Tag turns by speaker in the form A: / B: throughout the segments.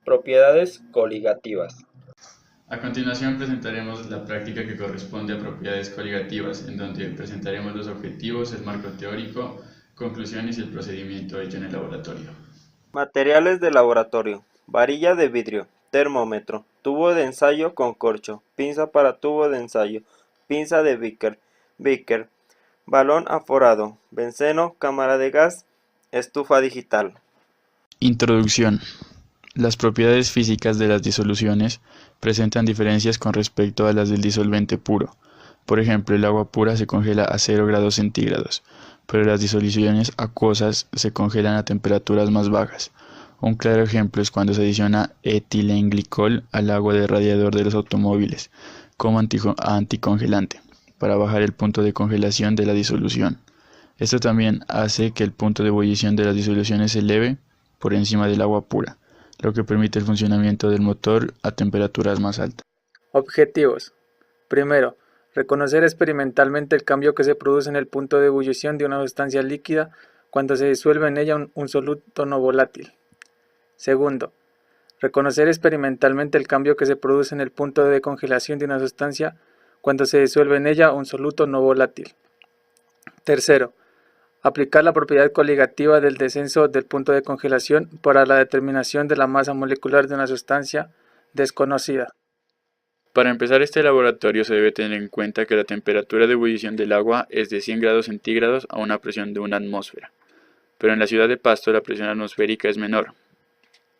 A: Propiedades coligativas.
B: A continuación presentaremos la práctica que corresponde a propiedades coligativas, en donde presentaremos los objetivos, el marco teórico, conclusiones y el procedimiento hecho en el laboratorio.
A: Materiales de laboratorio: varilla de vidrio, termómetro, tubo de ensayo con corcho, pinza para tubo de ensayo, pinza de beaker, balón aforado, benceno, cámara de gas, estufa digital.
B: Introducción. Las propiedades físicas de las disoluciones presentan diferencias con respecto a las del disolvente puro. Por ejemplo, el agua pura se congela a 0 grados centígrados, pero las disoluciones acuosas se congelan a temperaturas más bajas. Un claro ejemplo es cuando se adiciona etilenglicol al agua del radiador de los automóviles como anticongelante, para bajar el punto de congelación de la disolución. Esto también hace que el punto de ebullición de las disoluciones se eleve por encima del agua pura, lo que permite el funcionamiento del motor a temperaturas más altas.
C: Objetivos. Primero, reconocer experimentalmente el cambio que se produce en el punto de ebullición de una sustancia líquida cuando se disuelve en ella un soluto no volátil. Segundo, reconocer experimentalmente el cambio que se produce en el punto de congelación de una sustancia cuando se disuelve en ella un soluto no volátil. Tercero, aplicar la propiedad coligativa del descenso del punto de congelación para la determinación de la masa molecular de una sustancia desconocida.
B: Para empezar este laboratorio se debe tener en cuenta que la temperatura de ebullición del agua es de 100 grados centígrados a una presión de 1 atmósfera, pero en la ciudad de Pasto la presión atmosférica es menor.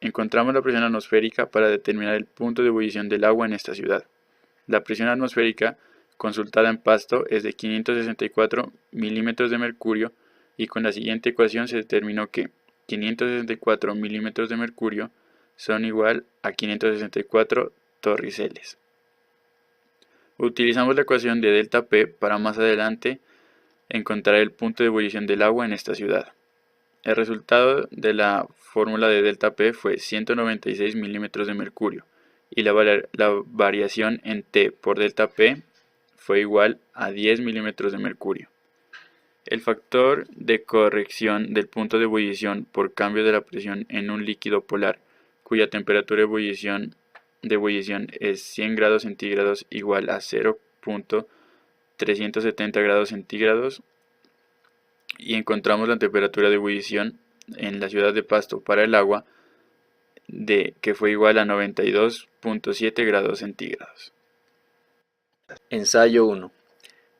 B: Encontramos la presión atmosférica para determinar el punto de ebullición del agua en esta ciudad. La presión atmosférica consultada en Pasto es de 564 milímetros de mercurio y con la siguiente ecuación se determinó que 564 milímetros de mercurio son igual a 564 torriceles. Utilizamos la ecuación de delta P para más adelante encontrar el punto de ebullición del agua en esta ciudad. El resultado de la fórmula de delta P fue 196 milímetros de mercurio y la variación en T por delta P fue igual a 10 milímetros de mercurio. El factor de corrección del punto de ebullición por cambio de la presión en un líquido polar, cuya temperatura de ebullición es 100 grados centígrados igual a 0.370 grados centígrados, y encontramos la temperatura de ebullición en la ciudad de Pasto para el agua que fue igual a 92.7 grados centígrados.
D: Ensayo 1.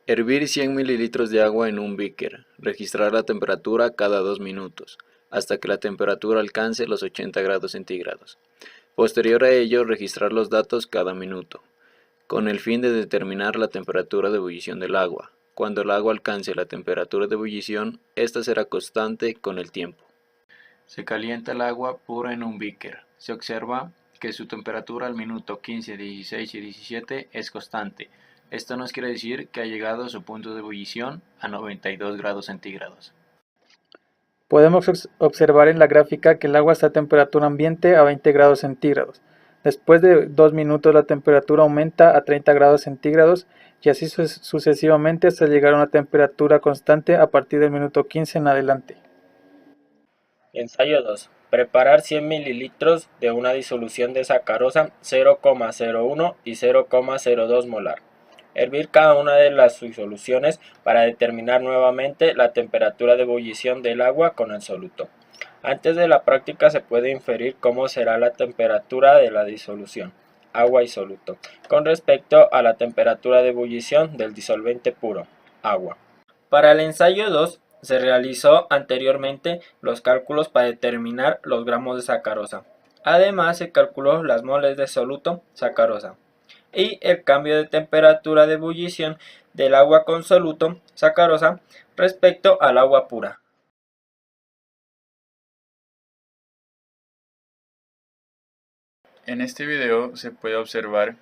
D: Hervir 100 ml de agua en un beaker. Registrar la temperatura cada 2 minutos, hasta que la temperatura alcance los 80 grados centígrados. Posterior a ello, registrar los datos cada minuto, con el fin de determinar la temperatura de ebullición del agua. Cuando el agua alcance la temperatura de ebullición, esta será constante con el tiempo. Se calienta el agua pura en un beaker. Se observa que su temperatura al minuto 15, 16 y 17 es constante. Esto nos quiere decir que ha llegado a su punto de ebullición a 92 grados centígrados.
C: Podemos observar en la gráfica que el agua está a temperatura ambiente a 20 grados centígrados. Después de 2 minutos la temperatura aumenta a 30 grados centígrados y así sucesivamente hasta llegar a una temperatura constante a partir del minuto 15 en adelante.
A: Ensayo 2. Preparar 100 mililitros de una disolución de sacarosa 0,01 y 0,02 molar. Hervir cada una de las disoluciones para determinar nuevamente la temperatura de ebullición del agua con el soluto. Antes de la práctica se puede inferir cómo será la temperatura de la disolución, agua y soluto, con respecto a la temperatura de ebullición del disolvente puro, agua. Para el ensayo 2 se realizó anteriormente los cálculos para determinar los gramos de sacarosa. Además se calculó las moles de soluto sacarosa y el cambio de temperatura de ebullición del agua con soluto sacarosa respecto al agua pura.
B: En este video se puede observar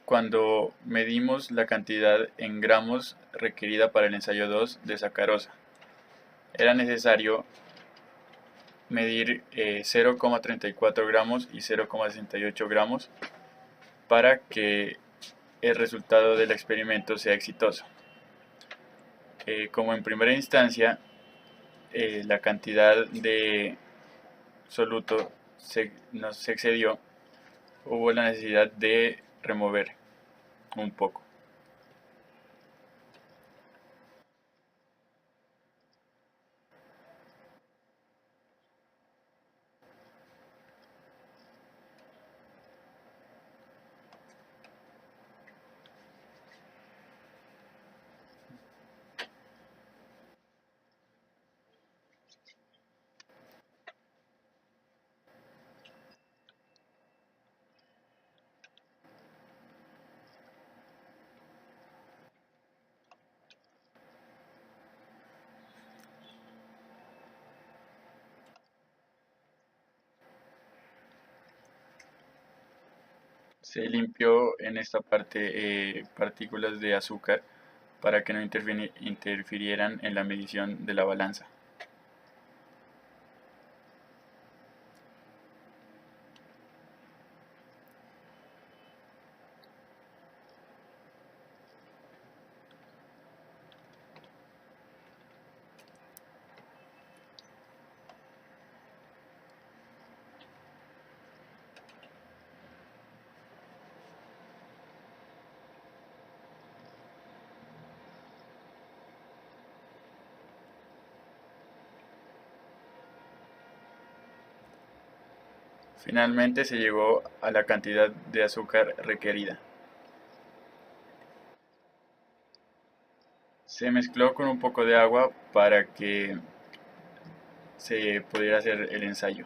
B: cuando medimos la cantidad en gramos requerida para el ensayo 2 de sacarosa. Era necesario medir 0,34 gramos y 0,68 gramos para que el resultado del experimento sea exitoso. Como en primera instancia la cantidad de soluto se excedió, hubo la necesidad de remover un poco. Se limpió en esta parte partículas de azúcar para que no interfirieran en la medición de la balanza. Finalmente se llegó a la cantidad de azúcar requerida. Se mezcló con un poco de agua para que se pudiera hacer el ensayo.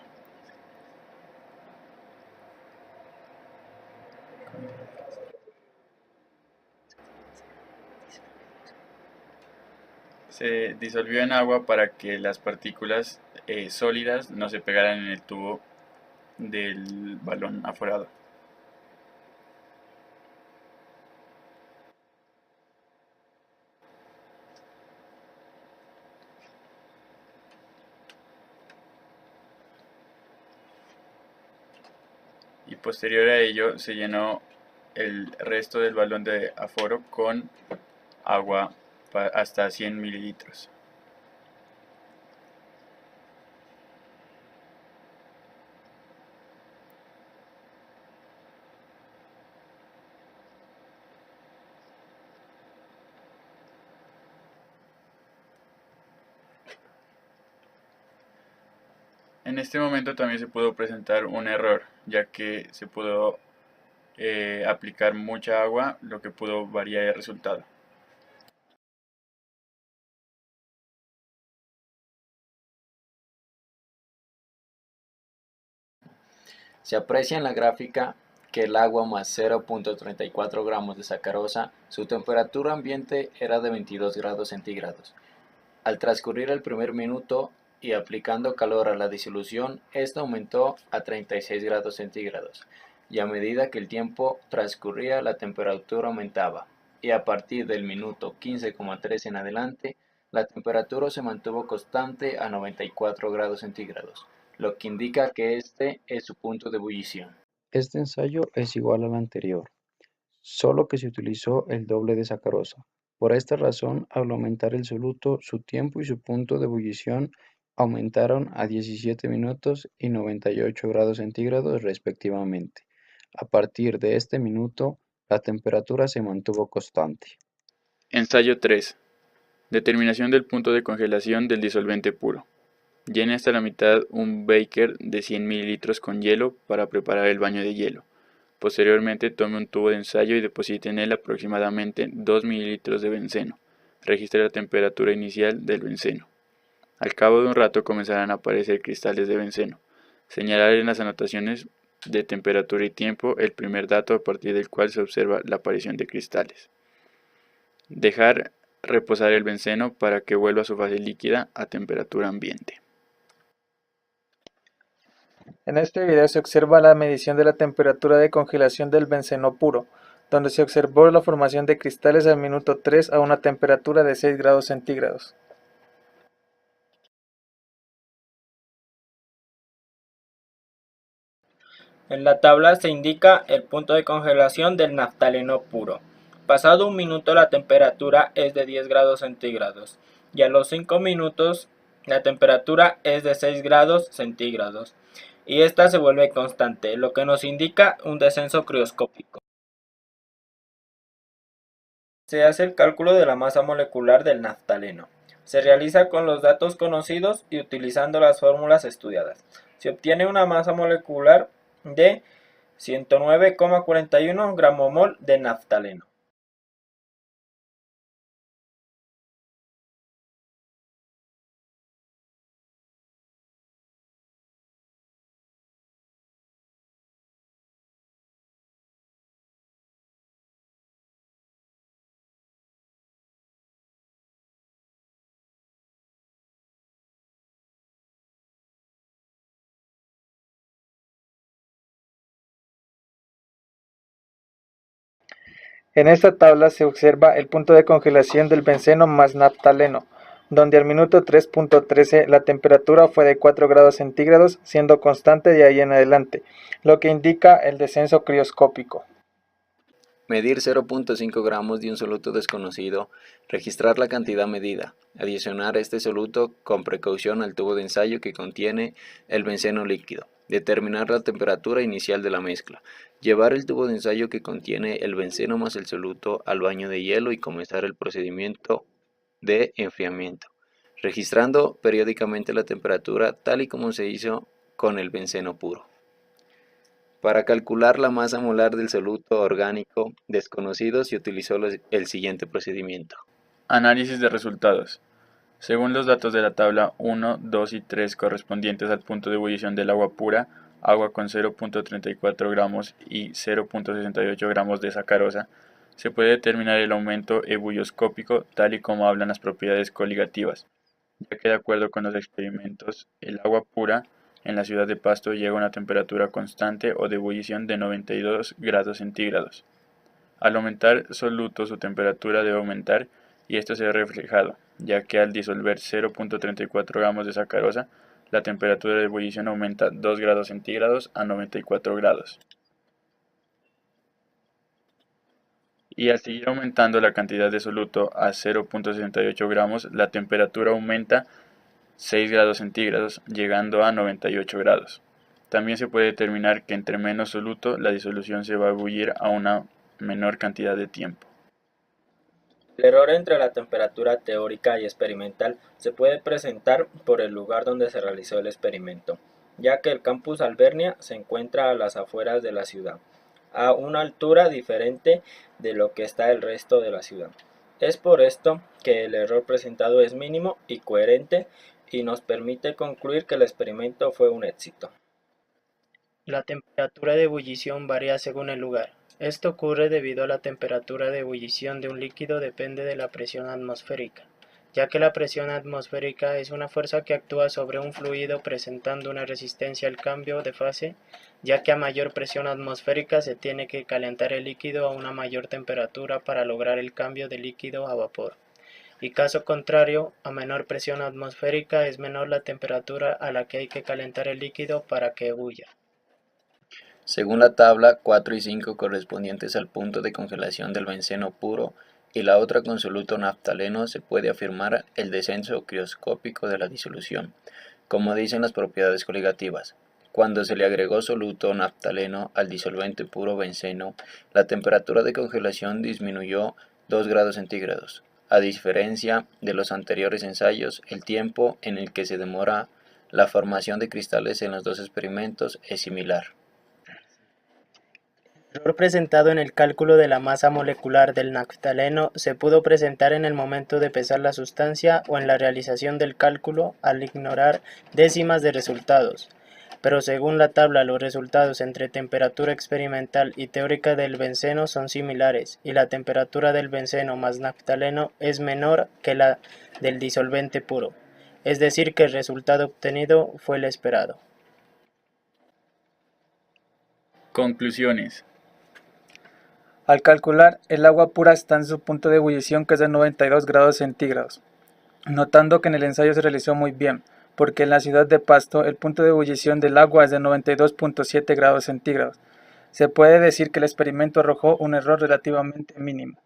B: Se disolvió en agua para que las partículas sólidas no se pegaran en el tubo del balón aforado. Y posterior a ello se llenó el resto del balón de aforo con agua hasta 100 mililitros. En este momento también se pudo presentar un error, ya que se pudo aplicar mucha agua, lo que pudo variar el resultado.
D: Se aprecia en la gráfica que el agua más 0.34 gramos de sacarosa, su temperatura ambiente era de 22 grados centígrados. Al transcurrir el primer minuto y aplicando calor a la disolución, esta aumentó a 36 grados centígrados, y a medida que el tiempo transcurría la temperatura aumentaba, y a partir del minuto 15,3 en adelante, la temperatura se mantuvo constante a 94 grados centígrados, lo que indica que este es su punto de ebullición.
E: Este ensayo es igual al anterior, solo que se utilizó el doble de sacarosa. Por esta razón, al aumentar el soluto, su tiempo y su punto de ebullición aumentaron a 17 minutos y 98 grados centígrados respectivamente. A partir de este minuto, la temperatura se mantuvo constante.
B: Ensayo 3. Determinación del punto de congelación del disolvente puro. Llene hasta la mitad un beaker de 100 mililitros con hielo para preparar el baño de hielo. Posteriormente tome un tubo de ensayo y deposite en él aproximadamente 2 mililitros de benceno. Registre la temperatura inicial del benceno. Al cabo de un rato comenzarán a aparecer cristales de benceno. Señalar en las anotaciones de temperatura y tiempo el primer dato a partir del cual se observa la aparición de cristales. Dejar reposar el benceno para que vuelva a su fase líquida a temperatura ambiente.
C: En este video se observa la medición de la temperatura de congelación del benceno puro, donde se observó la formación de cristales al minuto 3 a una temperatura de 6 grados centígrados.
A: En la tabla se indica el punto de congelación del naftaleno puro. Pasado un minuto la temperatura es de 10 grados centígrados y a los 5 minutos la temperatura es de 6 grados centígrados. y esta se vuelve constante, lo que nos indica un descenso crioscópico. Se hace el cálculo de la masa molecular del naftaleno. Se realiza con los datos conocidos y utilizando las fórmulas estudiadas. Se obtiene una masa molecular de 109,41 gramomol de naftaleno.
C: En esta tabla se observa el punto de congelación del benceno más naftaleno, donde al minuto 3.13 la temperatura fue de 4 grados centígrados, siendo constante de ahí en adelante, lo que indica el descenso crioscópico.
D: Medir 0.5 gramos de un soluto desconocido, registrar la cantidad medida, adicionar este soluto con precaución al tubo de ensayo que contiene el benceno líquido, determinar la temperatura inicial de la mezcla, llevar el tubo de ensayo que contiene el benceno más el soluto al baño de hielo y comenzar el procedimiento de enfriamiento, registrando periódicamente la temperatura tal y como se hizo con el benceno puro. Para calcular la masa molar del soluto orgánico desconocido se utilizó el siguiente procedimiento.
B: Análisis de resultados. Según los datos de la tabla 1, 2 y 3 correspondientes al punto de ebullición del agua pura, agua con 0.34 gramos y 0.68 gramos de sacarosa, se puede determinar el aumento ebullioscópico tal y como hablan las propiedades coligativas, ya que de acuerdo con los experimentos, el agua pura en la ciudad de Pasto llega a una temperatura constante o de ebullición de 92 grados centígrados. Al aumentar soluto su temperatura debe aumentar y esto se ve reflejado, ya que al disolver 0.34 gramos de sacarosa, la temperatura de ebullición aumenta 2 grados centígrados a 94 grados. Y al seguir aumentando la cantidad de soluto a 0.68 gramos, la temperatura aumenta 6 grados centígrados, llegando a 98 grados. También se puede determinar que entre menos soluto, la disolución se va a ebullir a una menor cantidad de tiempo.
A: El error entre la temperatura teórica y experimental se puede presentar por el lugar donde se realizó el experimento, ya que el campus Albernia se encuentra a las afueras de la ciudad, a una altura diferente de lo que está el resto de la ciudad. Es por esto que el error presentado es mínimo y coherente y nos permite concluir que el experimento fue un éxito.
F: La temperatura de ebullición varía según el lugar. Esto ocurre debido a la temperatura de ebullición de un líquido depende de la presión atmosférica, ya que la presión atmosférica es una fuerza que actúa sobre un fluido presentando una resistencia al cambio de fase, ya que a mayor presión atmosférica se tiene que calentar el líquido a una mayor temperatura para lograr el cambio de líquido a vapor. Y caso contrario, a menor presión atmosférica es menor la temperatura a la que hay que calentar el líquido para que ebulla.
D: Según la tabla 4 y 5 correspondientes al punto de congelación del benceno puro y la otra con soluto naftaleno, se puede afirmar el descenso crioscópico de la disolución, como dicen las propiedades coligativas. Cuando se le agregó soluto naftaleno al disolvente puro benceno, la temperatura de congelación disminuyó 2 grados centígrados. A diferencia de los anteriores ensayos, el tiempo en el que se demora la formación de cristales en los dos experimentos es similar.
F: El error presentado en el cálculo de la masa molecular del naftaleno se pudo presentar en el momento de pesar la sustancia o en la realización del cálculo al ignorar décimas de resultados. Pero según la tabla los resultados entre temperatura experimental y teórica del benceno son similares y la temperatura del benceno más naftaleno es menor que la del disolvente puro, es decir que el resultado obtenido fue el esperado.
B: Conclusiones.
C: Al calcular, el agua pura está en su punto de ebullición que es de 92 grados centígrados, notando que en el ensayo se realizó muy bien, porque en la ciudad de Pasto el punto de ebullición del agua es de 92.7 grados centígrados. Se puede decir que el experimento arrojó un error relativamente mínimo.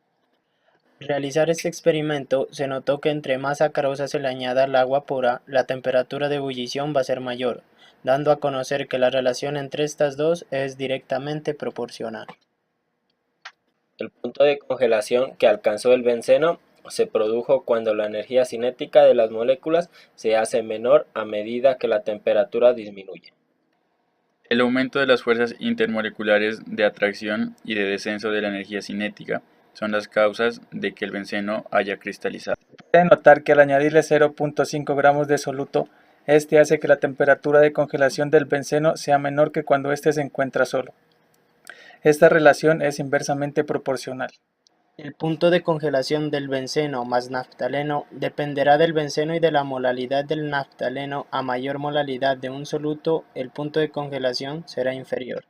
F: Al realizar este experimento, se notó que entre más sacarosa se le añada al agua pura, la temperatura de ebullición va a ser mayor, dando a conocer que la relación entre estas dos es directamente proporcional.
A: El punto de congelación que alcanzó el benceno se produjo cuando la energía cinética de las moléculas se hace menor a medida que la temperatura disminuye.
B: El aumento de las fuerzas intermoleculares de atracción y de descenso de la energía cinética son las causas de que el benceno haya cristalizado.
C: Puede notar que al añadirle 0.5 gramos de soluto, este hace que la temperatura de congelación del benceno sea menor que cuando éste se encuentra solo. Esta relación es inversamente proporcional.
F: El punto de congelación del benceno más naftaleno dependerá del benceno y de la molalidad del naftaleno. A mayor molalidad de un soluto, el punto de congelación será inferior.